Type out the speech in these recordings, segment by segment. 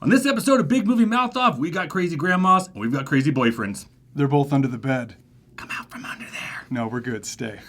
On this episode of Big Movie Mouth Off, we got crazy grandmas and we've got crazy boyfriends. They're both under the bed. Come out from under there. No, we're good. Stay.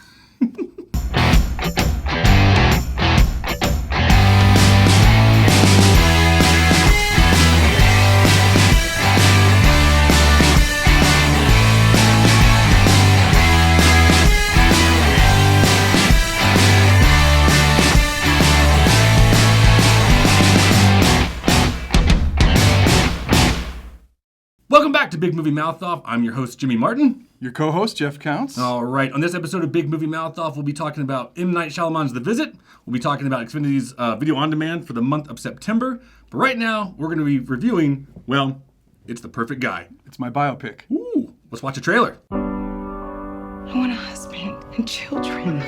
Welcome back to Big Movie Mouth Off. I'm your host, Jimmy Martin. Your co-host, Jeff Counts. All right. On this episode of Big Movie Mouth Off, we'll be talking about M. Night Shyamalan's The Visit. We'll be talking about Xfinity's video on demand for the month of September. But right now, we're going to be reviewing, well, it's The Perfect Guy. It's my biopic. Ooh, let's watch a trailer. I want a husband and children.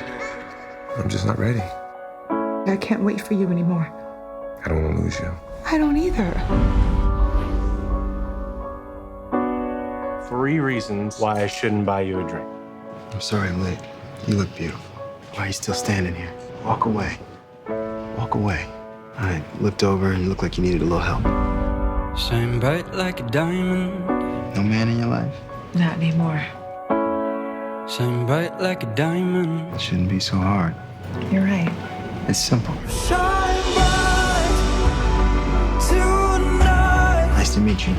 I'm just not ready. I can't wait for you anymore. I don't want to lose you. I don't either. 3 reasons why I shouldn't buy you a drink. I'm sorry I'm late. You look beautiful. Why are you still standing here? Walk away. Walk away. I looked over and you looked like you needed a little help. Shine bright like a diamond. No man in your life? Not anymore. Shine bright like a diamond. It shouldn't be so hard. You're right. It's simple. Shine bright tonight. Nice to meet you.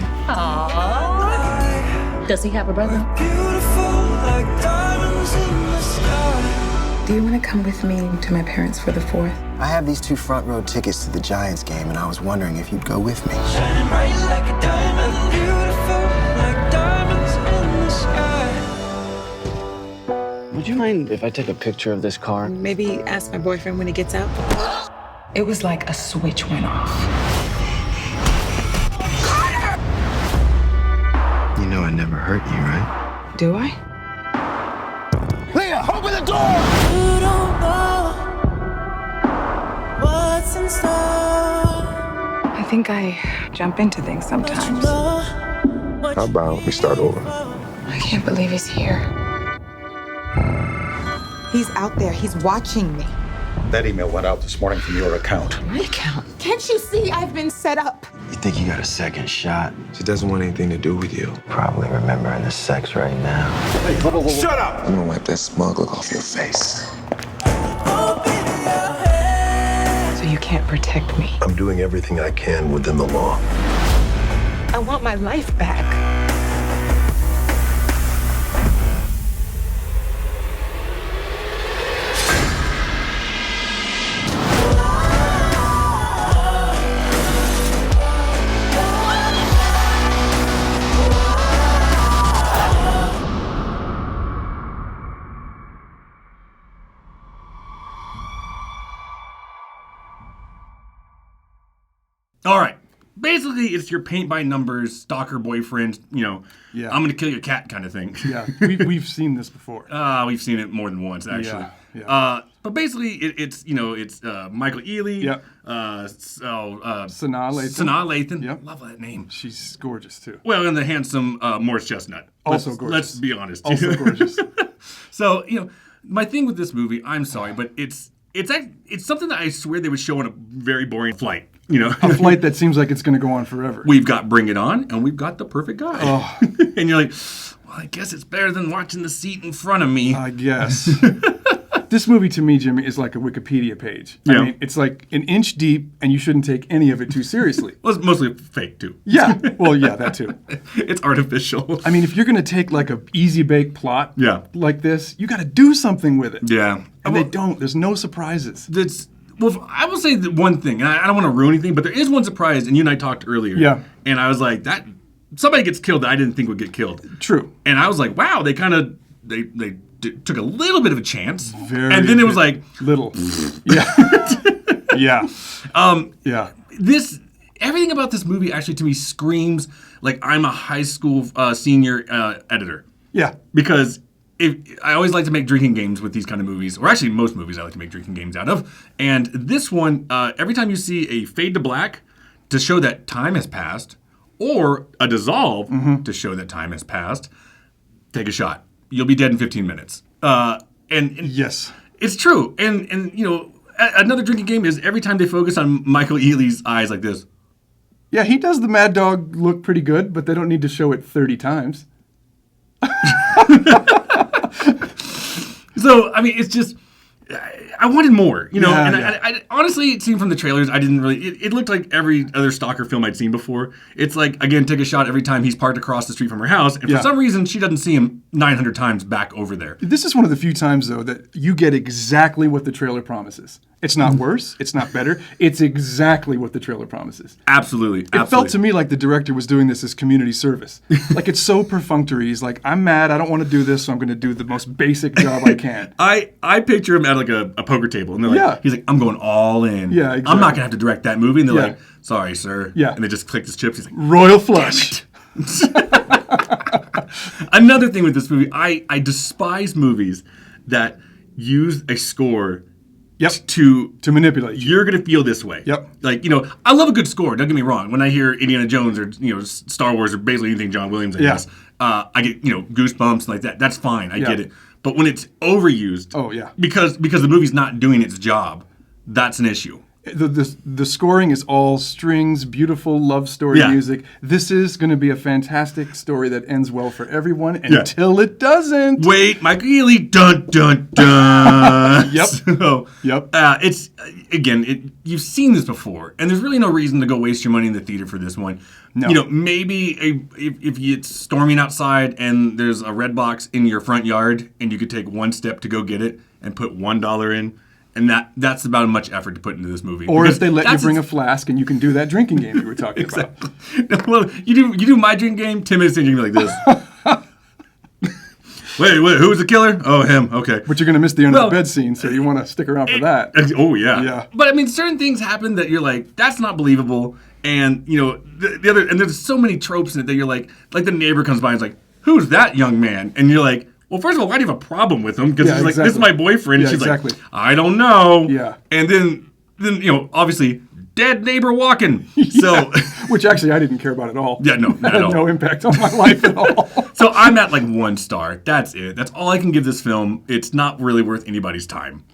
Does he have a brother? Beautiful like diamonds in the sky. Do you want to come with me to my parents for the 4th? I have these 2 front row tickets to the Giants game, and I was wondering if you'd go with me. Shine bright like a diamond. Beautiful like diamonds in the sky. Would you mind if I take a picture of this car? Maybe ask my boyfriend when he gets out. It was like a switch went off. You know I never hurt you, right? Do I? Leah, open the door! You don't know what's in store. I think I jump into things sometimes. How about we start over? I can't believe he's here. He's out there. He's watching me. That email went out this morning from your account. My account? Can't you see I've been set up? You think you got a second shot? She doesn't want anything to do with you. Probably remembering the sex right now. Shut up! I'm gonna wipe that smug look off your face. So you can't protect me. I'm doing everything I can within the law. I want my life back. All right. Basically, it's your paint by numbers, stalker boyfriend, I'm going to kill your cat kind of thing. Yeah, we've seen this before. We've seen it more than once, actually. Yeah. But basically, it's Michael Ealy. Yep. Sanaa Lathan. Yep. Love that name. She's gorgeous, too. Well, and the handsome Morris Chestnut. Also gorgeous. Let's be honest. Also gorgeous. So, my thing with this movie, I'm sorry, but it's something that I swear they would show on a very boring flight. A flight that seems like it's going to go on forever. We've got Bring It On, and we've got The Perfect Guy. Oh. And you're like, well, I guess it's better than watching the seat in front of me. I guess. This movie, to me, Jimmy, is like a Wikipedia page. Yeah. I mean, it's like an inch deep, and you shouldn't take any of it too seriously. Well, it's mostly fake, too. Yeah. Well, yeah, that too. It's artificial. I mean, if you're going to take like a easy bake plot like this, you got to do something with it. Yeah. And they don't. There's no surprises. Well, I will say that one thing, and I don't want to ruin anything, but there is one surprise, and you and I talked earlier. Yeah. And I was like, that somebody gets killed that I didn't think would get killed. True. And I was like, wow, they kind of took a little bit of a chance. Very. And then it was like little. Yeah. Yeah. Yeah. Everything about this movie actually to me screams like I'm a high school senior editor. Yeah. Because I always like to make drinking games with these kind of movies, or actually most movies I like to make drinking games out of. And this one, every time you see a fade to black to show that time has passed, or a dissolve to show that time has passed, take a shot. You'll be dead in 15 minutes. And yes, it's true. And another drinking game is every time they focus on Michael Ealy's eyes like this. Yeah, he does the Mad Dog look pretty good, but they don't need to show it 30 times. So, I mean, it's just, I wanted more, you know, Yeah, I honestly, it seemed from the trailers, I didn't really, it looked like every other stalker film I'd seen before. It's like, again, take a shot every time he's parked across the street from her house, and for some reason, she doesn't see him 900 times back over there. This is one of the few times, though, that you get exactly what the trailer promises. It's not worse. It's not better. It's exactly what the trailer promises. Absolutely. It felt to me like the director was doing this as community service. Like, it's so perfunctory. He's like, I'm mad. I don't want to do this, so I'm going to do the most basic job I can. I picture him at like a poker table, and they're like, he's like, I'm going all in. Yeah, exactly. I'm not going to have to direct that movie. And they're like, sorry, sir. Yeah. And they just click his chips. He's like, Royal flush. Another thing with this movie, I despise movies that use a score to manipulate you. You're going to feel this way. Yep. Like, you know, I love a good score. Don't get me wrong. When I hear Indiana Jones or, you know, Star Wars or basically anything John Williams, I guess, I get, you know, goosebumps like that. That's fine. I get it. But when it's overused, because the movie's not doing its job, that's an issue. The scoring is all strings, beautiful love story music. This is going to be a fantastic story that ends well for everyone until it doesn't. Wait, Michael Ealy, dun dun dun. Yep. So, it's again, you've seen this before, and there's really no reason to go waste your money in the theater for this one. No. You know, maybe if it's storming outside and there's a red box in your front yard, and you could take one step to go get it and put $1 in. And that's about as much effort to put into this movie. Or if they let you bring a flask and you can do that drinking game you were talking about. Well, you do my drinking game, 10 minutes in, you're going to be like this. wait, who was the killer? Oh, him. Okay. But you're going to miss the under the bed scene, so you want to stick around for that. Oh, yeah. But, I mean, certain things happen that you're like, that's not believable. And, you know, and there's so many tropes in it that you're like the neighbor comes by and is like, who's that young man? And you're like, well, first of all, why do you have a problem with him? Because he's like, this is my boyfriend. And she's like, I don't know. Yeah. And then you know, obviously, dead neighbor walking. So, which actually I didn't care about at all. Yeah, no, not at all. No impact on my life at all. So I'm at like 1 star. That's it. That's all I can give this film. It's not really worth anybody's time.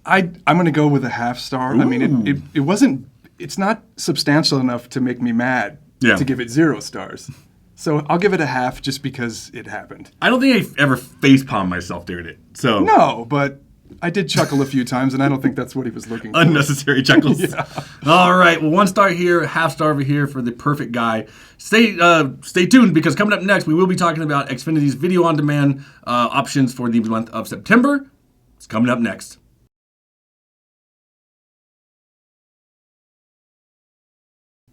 I'm going to go with a half star. Ooh. I mean, it wasn't. It's not substantial enough to make me mad to give it 0 stars. So I'll give it a half just because it happened. I don't think I ever facepalmed myself during it. So no, but I did chuckle a few times, and I don't think that's what he was looking for. Unnecessary chuckles. All right. Well, 1 star here, half star over here for the perfect guy. Stay tuned, because coming up next, we will be talking about Xfinity's video-on-demand options for the month of September. It's coming up next.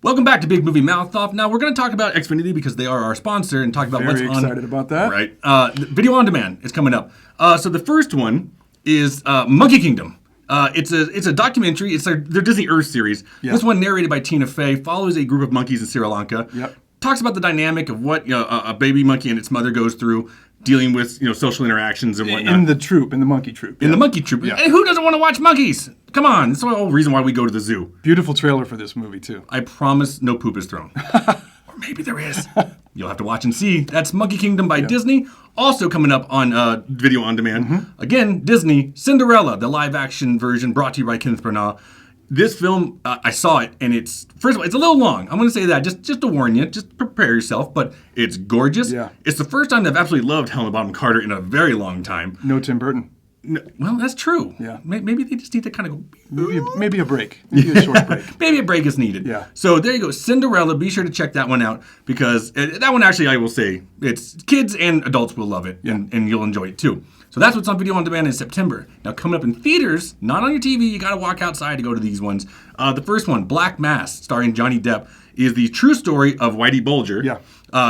Welcome back to Big Movie Mouth Off. Now, we're going to talk about Xfinity because they are our sponsor and talk about what's on. Very excited about that. Right. Video on demand is coming up. So the first one is Monkey Kingdom. It's a documentary. It's their Disney Earth series. Yep. This one, narrated by Tina Fey, follows a group of monkeys in Sri Lanka. Yep. Talks about the dynamic of what a baby monkey and its mother goes through, dealing with social interactions and whatnot. In the monkey troop. In the monkey troop. Yeah. And who doesn't want to watch monkeys? Come on, that's the whole reason why we go to the zoo. Beautiful trailer for this movie, too. I promise no poop is thrown. Or maybe there is. You'll have to watch and see. That's Monkey Kingdom by Disney. Also coming up on video on demand. Mm-hmm. Again, Disney, Cinderella, the live-action version brought to you by Kenneth Branagh. This film, I saw it, and first of all, it's a little long. I'm going to say that just to warn you. Just prepare yourself. But it's gorgeous. Yeah. It's the first time I've absolutely loved Helena Bonham Carter in a very long time. No Tim Burton. No, well, that's true. Yeah. Maybe they just need to kind of go. Maybe a break. Maybe a short break. Maybe a break is needed. Yeah. So there you go. Cinderella. Be sure to check that one out, because that one, actually, I will say, it's kids and adults will love it, and you'll enjoy it too. So that's what's on video on demand in September. Now, coming up in theaters, not on your TV, you got to walk outside to go to these ones. The first one, Black Mass, starring Johnny Depp, is the true story of Whitey Bulger. Yeah.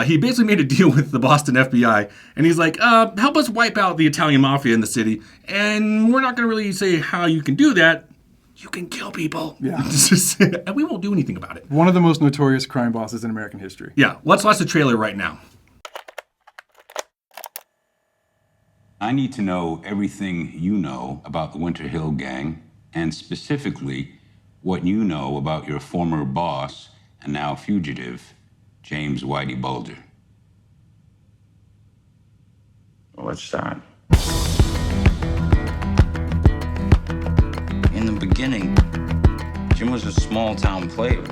He basically made a deal with the Boston FBI, and he's like, help us wipe out the Italian mafia in the city, and we're not going to really say how you can do that. You can kill people. Yeah. And we won't do anything about it. One of the most notorious crime bosses in American history. Yeah. Let's watch the trailer right now. I need to know everything you know about the Winter Hill Gang, and specifically what you know about your former boss and now fugitive, James Whitey Bulger. Well, let's start. In the beginning, Jim was a small-town player.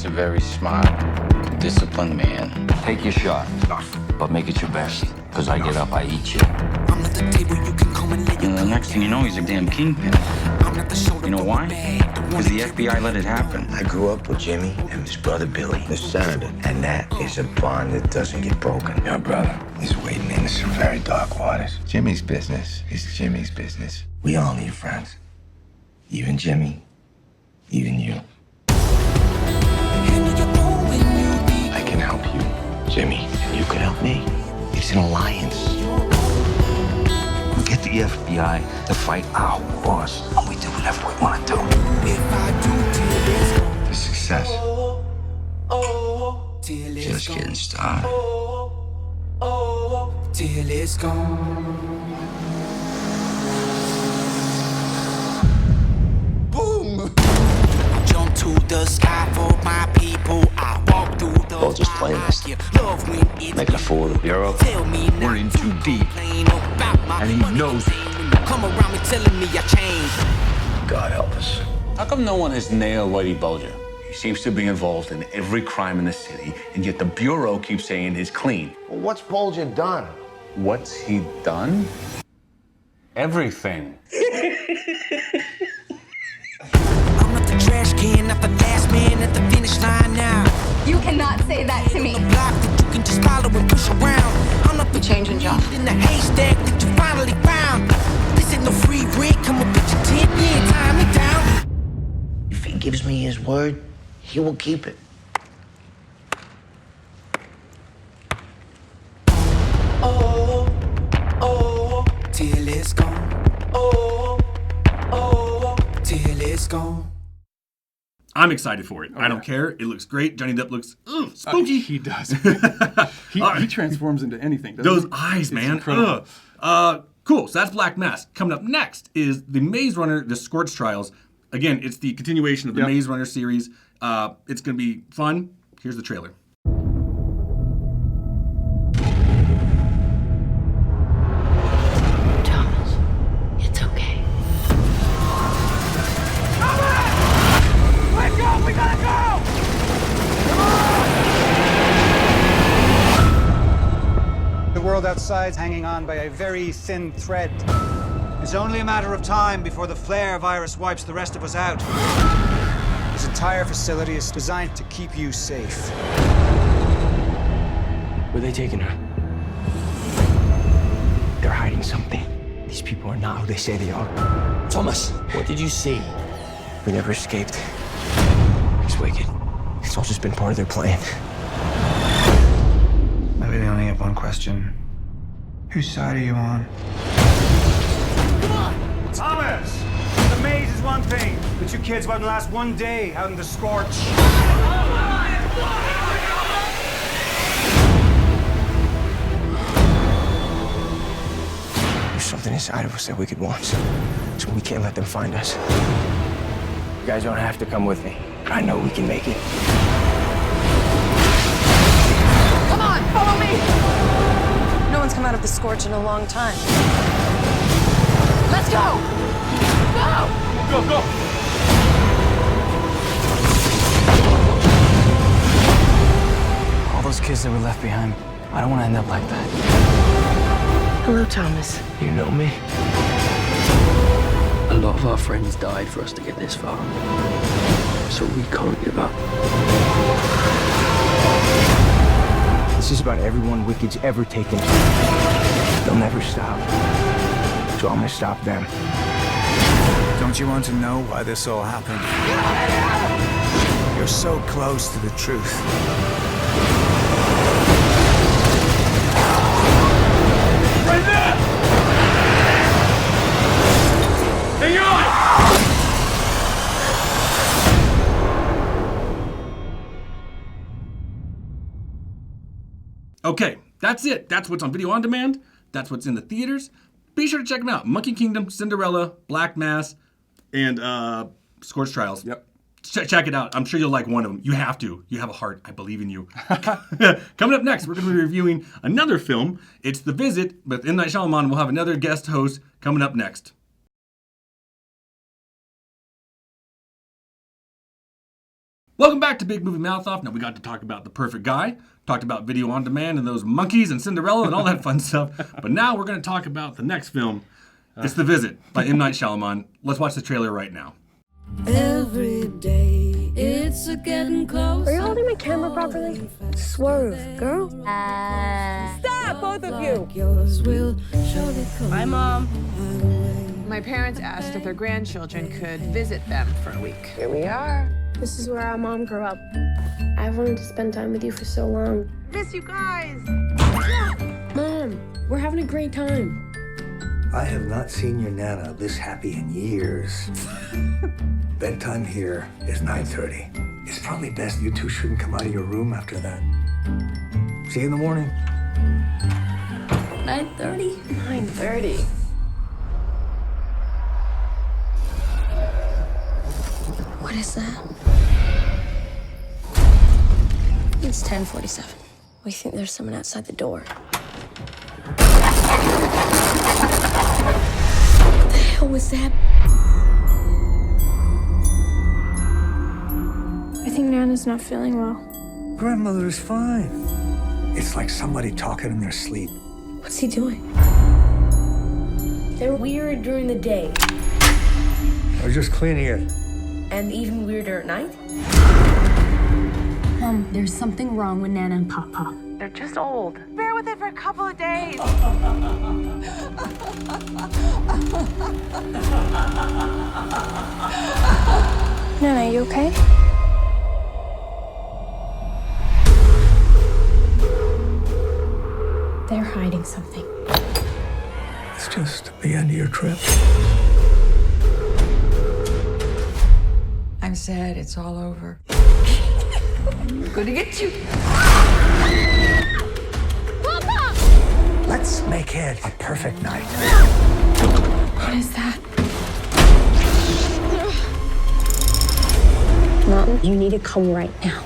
a very smart, disciplined man. Take your shot, but make it your best. Because I get up, I eat you. And the next thing you know, he's a damn kingpin. You know why? Because the FBI let it happen. I grew up with Jimmy and his brother Billy, the senator. And that is a bond that doesn't get broken. Your brother is wading into some very dark waters. Jimmy's business is Jimmy's business. We all need friends. Even Jimmy. Even you. I can help you, Jimmy, and you can help me. It's an alliance. We get the FBI to fight our wars, and we do whatever we want to do. For success. Just getting started. Till it's gone. Boom! I jump to the sky for my people. I walk through the We'll just play this. Making a fool of the Bureau. We're in too deep. And he knows it. Come around me telling me I changed. God help us. How come no one has nailed Whitey Bulger? He seems to be involved in every crime in the city, and yet the Bureau keeps saying he's clean. Well, what's Bulger done? What's he done? Everything. I'm not the trash can, not the last man at the finish line now. You cannot say that to me. On the block that you can just follow and push around. I'm not the changing job. in the haystack that you finally found. This ain't no free rent, come up with your 10 year time it down. If he gives me his word, he will keep it. Oh, oh, till it's gone. Oh, oh, till it's gone. I'm excited for it. I don't care. It looks great. Johnny Depp looks spooky. He does. he transforms into anything, doesn't Those he? eyes, man. Incredible. Cool. So that's Black Mass. Coming up next is the Maze Runner, The Scorch Trials. Again, it's the continuation of the Maze Runner series. It's going to be fun. Here's the trailer. Thomas, it's okay. Let go! We gotta go! The world outside's hanging on by a very thin thread. It's only a matter of time before the flare virus wipes the rest of us out. This entire facility is designed to keep you safe. Where are they taking her? They're hiding something. These people are not who they say they are. Thomas, what did you see? We never escaped. It's wicked. It's all just been part of their plan. I really only have one question. Whose side are you on? Thomas! The maze is one thing, but you kids wouldn't last one day out in the scorch. There's something inside of us that wicked wants. So we can't let them find us. You guys don't have to come with me, but I know we can make it. Come on, follow me! No one's come out of the scorch in a long time. Let's go! Go! Go, go! All those kids that were left behind, I don't want to end up like that. Hello, Thomas. You know me? A lot of our friends died for us to get this far. So we can't give up. This is about everyone Wicked's ever taken. They'll never stop. So I'm gonna stop them. Don't you want to know why this all happened? You're so close to the truth. Right there! Hang on! Okay, that's it. That's what's on video on demand. That's what's in the theaters. Be sure to check them out. Monkey Kingdom, Cinderella, Black Mass, and Scorch Trials. Yep. Check it out. I'm sure you'll like one of them. You have to. You have a heart. I believe in you. Coming up next, we're going to be reviewing another film. It's The Visit, with M. Night Shyamalan. We'll have another guest host coming up next. Welcome back to Big Movie Mouth Off. Now we got to talk about The Perfect Guy, talked about video on demand and those monkeys and Cinderella and all that fun stuff. But now we're going to talk about the next film. It's The Visit by M. Night Shyamalan. Let's watch the trailer right now. Every day it's a getting close. Are you holding my camera properly? Swerve, girl. Stop, both of you. Yours will surely come. Bye, Mom. My parents asked if their grandchildren could visit them for a week. Here we are. This is where our mom grew up. I've wanted to spend time with you for so long. Miss you guys. Mom, we're having a great time. I have not seen your Nana this happy in years. Bedtime here is 9:30. It's probably best you two shouldn't come out of your room after that. See you in the morning. 9:30? 9:30. What is that? It's 10:47. We think there's someone outside the door. What the hell was that? I think Nana's not feeling well. Grandmother's fine. It's like somebody talking in their sleep. What's he doing? They're weird during the day. I was just cleaning it. And even weirder at night? Mom, there's something wrong with Nana and Papa. They're just old. Bear with it for a couple of days. Nana, you okay? They're hiding something. It's just the end of your trip. I'm sad it's all over. I'm gonna get you. Papa! Let's make it a perfect night. What is that? Mom, you need to come right now.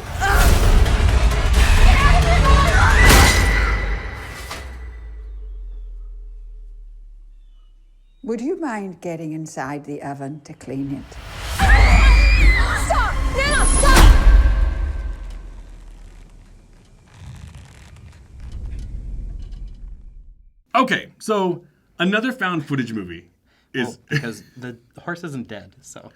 Would you mind getting inside the oven to clean it? Stop! Nana, stop! Okay, so another found footage movie is because the horse isn't dead, so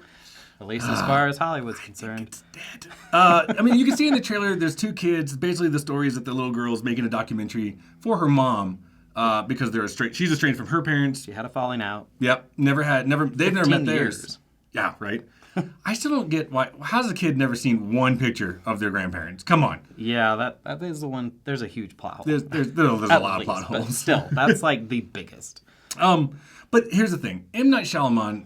at least as far as Hollywood's concerned. It's dead. I mean, you can see in the trailer, there's two kids. Basically, the story is that the little girl's making a documentary for her mom because they're estranged. She's estranged from her parents. She had a falling out. Yep, they've never met theirs. Years. Yeah, right. I still don't get why. How's a kid never seen one picture of their grandparents? Come on. Yeah, that is the one. There's a huge plot hole. There's a lot of plot holes. But still, that's like the biggest. But here's the thing: M. Night Shyamalan,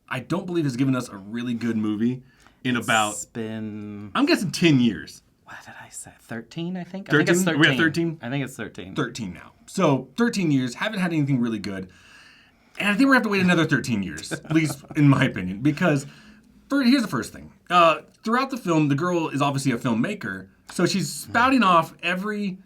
I don't believe has given us a really good movie in It's been. I'm guessing 10 years. What did I say? 13, I think. 13? I think it's 13. Are we at 13? I think it's 13. 13 now. So 13 years, haven't had anything really good, and I think we're gonna have to wait another 13 years, at least in my opinion, because. Here's the first thing. Throughout the film, the girl is obviously a filmmaker, so she's spouting off every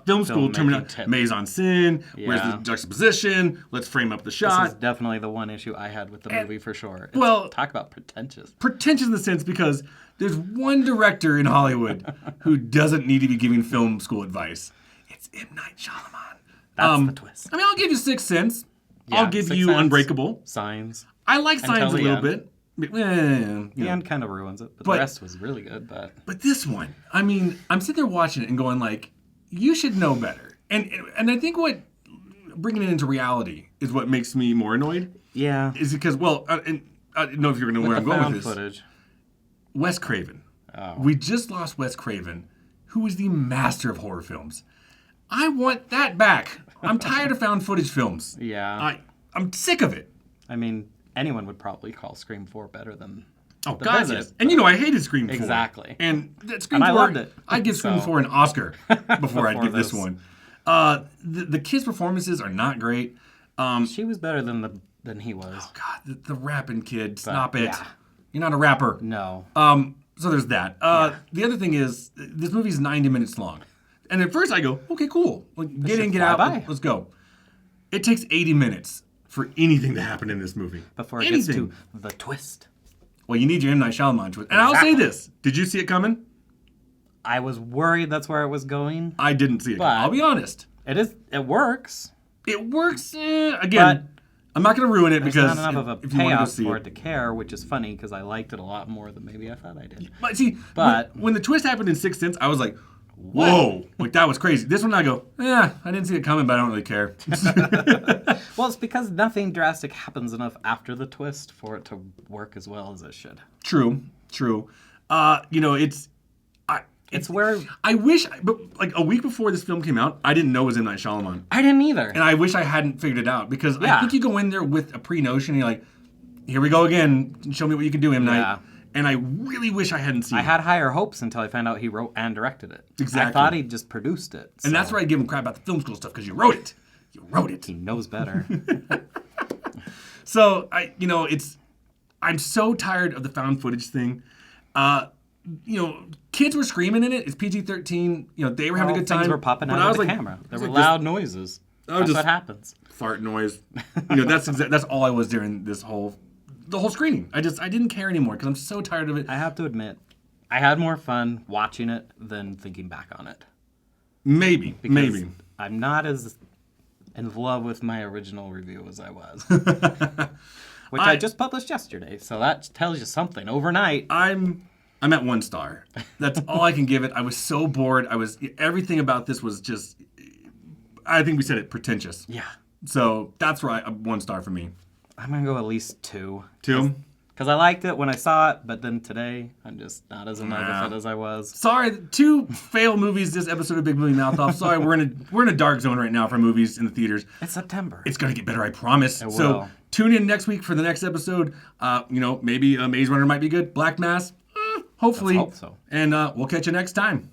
film school terminology. Mise en scène, where's the juxtaposition, let's frame up the shot. This is definitely the one issue I had with the movie for sure. Talk about pretentious. Pretentious in the sense because there's one director in Hollywood who doesn't need to be giving film school advice. It's M. Night Shyamalan. That's the twist. I mean, I'll give you Sixth Sense. Yeah, I'll give Sixth you Sense, Unbreakable. Signs. I like Signs a little bit. The end kind of ruins it, but the rest was really good. But this one, I mean, I'm sitting there watching it and going like, you should know better. And I think what bringing it into reality is what makes me more annoyed. Yeah. Is because and I don't know if you're going to know where I'm going with this. Footage. Wes Craven. Oh. We just lost Wes Craven, who is the master of horror films. I want that back. I'm tired of found footage films. Yeah. I'm sick of it. I mean, anyone would probably call Scream 4 better than The God, yes. And I hated Scream 4. Exactly. And that Scream 4, I loved it. I'd give Scream 4 an Oscar before I'd give this one. The kids' performances are not great. She was better than he was. Oh, God. The rapping kid. Stop it. Yeah. You're not a rapper. No. So there's that. The other thing is, this movie's 90 minutes long. And at first I go, okay, cool. Get in, get out. Let's go. It takes 80 minutes for anything to happen in this movie. Before it gets to the twist. Well, you need your M. Night Shyamalan twist. And I'll say this. Did you see it coming? I was worried that's where it was going. I didn't see it coming. I'll be honest. It works. It works. Again, I'm not going to ruin it because not enough of a if you want to go payoff see for it it to care, which is funny because I liked it a lot more than maybe I thought I did. But see, when the twist happened in Sixth Sense, I was like, whoa, like that was crazy. This one I go, I didn't see it coming, but I don't really care. Well, it's because nothing drastic happens enough after the twist for it to work as well as it should. True. It's where I wish, but like a week before this film came out, I didn't know it was M. Night Shyamalan. I didn't either. And I wish I hadn't figured it out because I think you go in there with a pre-notion and you're like, here we go again. Show me what you can do, M. Night. Yeah. And I really wish I hadn't seen it. I had higher hopes until I found out he wrote and directed it. Exactly. I thought he just produced it. And that's why I give him crap about the film school stuff because you wrote it. You wrote it. He knows better. So, I'm so tired of the found footage thing. Kids were screaming in it. It's PG-13. They were having a good time. Things were popping out of the camera. There were loud noises. That's what happens. Fart noise. That's all I was during the whole screening. I didn't care anymore because I'm so tired of it. I have to admit, I had more fun watching it than thinking back on it. Maybe. I'm not as in love with my original review as I was. Which I just published yesterday, so that tells you something. Overnight. I'm at 1 star. That's all I can give it. I was so bored. Everything about this was just, I think we said it, pretentious. Yeah. So that's right, 1 star for me. I'm going to go at least 2. 2? Because I liked it when I saw it, but then today, I'm just not as in love with it as I was. Sorry, 2 fail movies this episode of Big Movie Mouth Off. Sorry, we're in a dark zone right now for movies in the theaters. It's September. It's going to get better, I promise. It will. So tune in next week for the next episode. Maybe Maze Runner might be good. Black Mass, hopefully. Let's hope so. And we'll catch you next time.